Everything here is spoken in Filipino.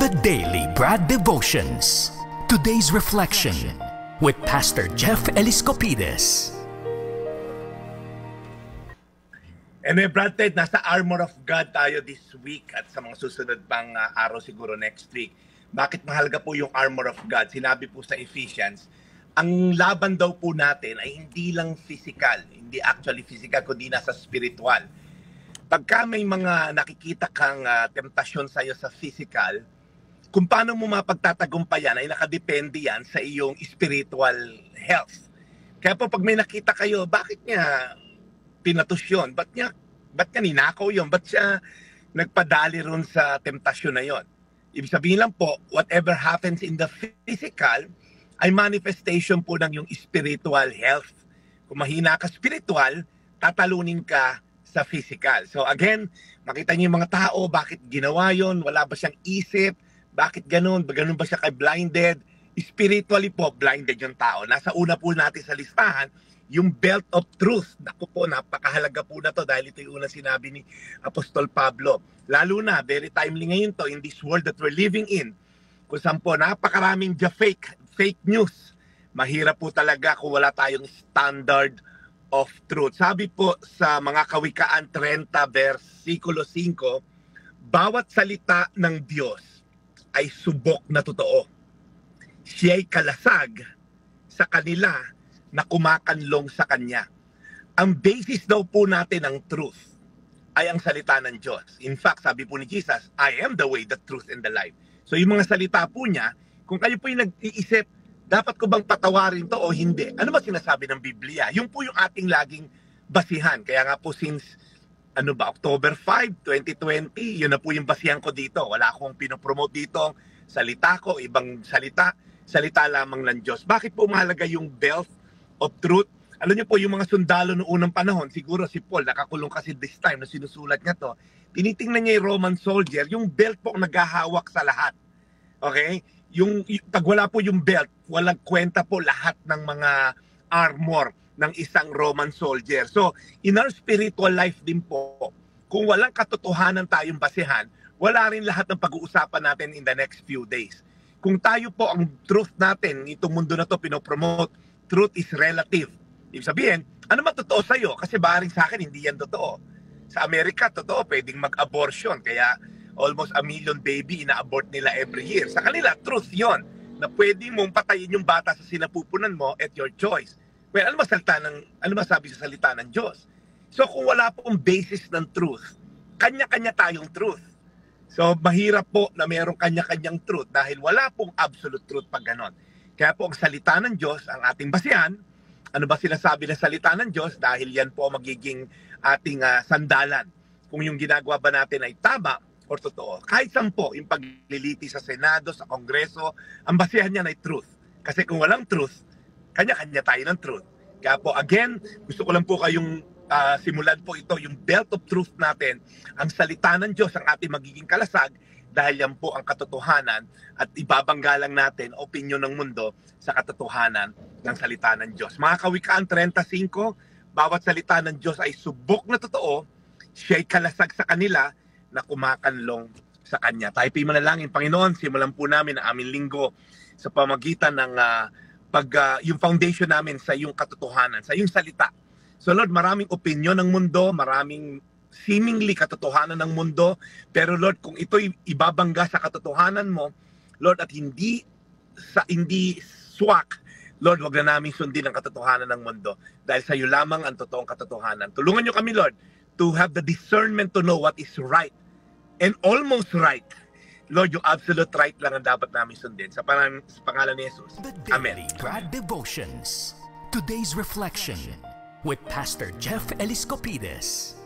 The Daily Brad Devotions. Today's reflection with Pastor Jeff Eliscopides. Brad Ted, nasa Armor of God tayo this week at sa mga susunod pang araw siguro next week. Bakit mahalaga po yung Armor of God? Sinabi po sa Ephesians, ang laban daw po natin ay hindi lang physical, hindi actually physical, kundi nasa spiritual. Pagka may mga nakikita kang temptasyon sa'yo sa physical, kung paano mo mapagtatagumpayan ay nakadepende yan sa iyong spiritual health. Kaya po pag may nakita kayo, bakit niya pinatos yun? Ba't niya ninakaw yun? Ba't siya nagpadali ron sa temptasyon na yun? Ibig sabihin lang po, whatever happens in the physical ay manifestation po ng yung spiritual health. Kung mahina ka spiritual, tatalunin ka sa physical. So again, makita niyo yung mga tao, bakit ginawa yun? Wala ba siyang isip? Bakit ganun? Ganun ba siya kay blinded? Spiritually po, blinded yung tao. Nasa una po natin sa listahan, yung belt of truth. Naku po, napakahalaga po na to dahil ito yung unang sinabi ni Apostol Pablo. Lalo na, very timely ngayon to in this world that we're living in. Kung saan po, napakaraming fake news. Mahirap po talaga kung wala tayong standard of truth. Sabi po sa mga Kawikaan 30 versikulo 5, bawat salita ng Diyos ay subok na totoo. Siya'y kalasag sa kanila na kumakanlong sa Kanya. Ang basis daw po natin ng truth ay ang salita ng Diyos. In fact, sabi po ni Jesus, I am the way, the truth, and the life. So yung mga salita po niya, kung kayo po yung nag-iisip, dapat ko bang patawarin to o hindi? Ano ba sinasabi ng Biblia? Yung po yung ating laging basihan. Kaya nga po since October 5, 2020, yun na po yung basihan ko dito. Wala akong pinopromote dito. Salita ko, ibang salita lamang ng Diyos. Bakit po mahalaga yung belt of truth? Alam niyo po, yung mga sundalo noong unang panahon, siguro si Paul, nakakulong kasi this time na sinusulat niya to, tinitingnan niya yung Roman soldier, yung belt po naghahawak sa lahat. Okay? Pag wala po yung belt, walang kwenta po lahat ng mga armor ng isang Roman soldier. So, in our spiritual life din po, kung walang katotohanan tayong basehan, wala rin lahat ng pag-uusapan natin in the next few days. Kung tayo po ang truth natin, itong mundo na to pinopromote, truth is relative. Ibig sabihin, ano man totoo sa'yo? Kasi baring sa akin, hindi yan totoo. Sa Amerika, totoo, pwedeng mag-abortion. Kaya almost 1 million baby ina-abort nila every year. Sa kanila, truth yon na pwede mong patayin yung bata sa sinapupunan mo at your choice. Well, ano masabi sa salita ng Diyos? So kung wala pong basis ng truth, kanya-kanya tayong truth. So mahirap po na mayroong kanya-kanyang truth dahil wala pong absolute truth pag ganon. Kaya po ang salita ng Diyos, ang ating basihan, ano ba sinasabi ng salita ng Diyos? Dahil yan po magiging ating sandalan. Kung yung ginagawa ba natin ay tama o totoo. Kahit saan po, yung pagliliti sa Senado, sa Kongreso, ang basihan niyan ay truth. Kasi kung walang truth, kanya-kanya tayo ng truth. Kaya po, again, gusto ko lang po kayong simulan po ito, yung belt of truth natin, ang salita ng Diyos, ang ating magiging kalasag, dahil yan po ang katotohanan at ibabangga lang natin opinyon ng mundo sa katotohanan ng salita ng Diyos. Mga Kawikaan 35, bawat salita ng Diyos ay subok na totoo, siya'y kalasag sa kanila na kumakanlong sa Kanya. Tayo po'y manalangin, Panginoon, simulan po namin ang aming linggo sa pamagitan ng yung foundation namin sa iyong katotohanan, sa iyong salita. So Lord, maraming opinyon ng mundo, maraming seemingly katotohanan ng mundo, pero Lord, kung ito'y ibabangga sa katotohanan mo, Lord, at hindi swak, Lord, wag na namin sundin ang katotohanan ng mundo dahil sa iyo lamang ang totoong katotohanan. Tulungan niyo kami, Lord, to have the discernment to know what is right and almost right. Lord, yung absolute right lang ang dapat namin sundin. Sa pangalan ni Jesus. Amen. The Daily Brad Devotions. Today's reflection with Pastor Jeff Eliscopides.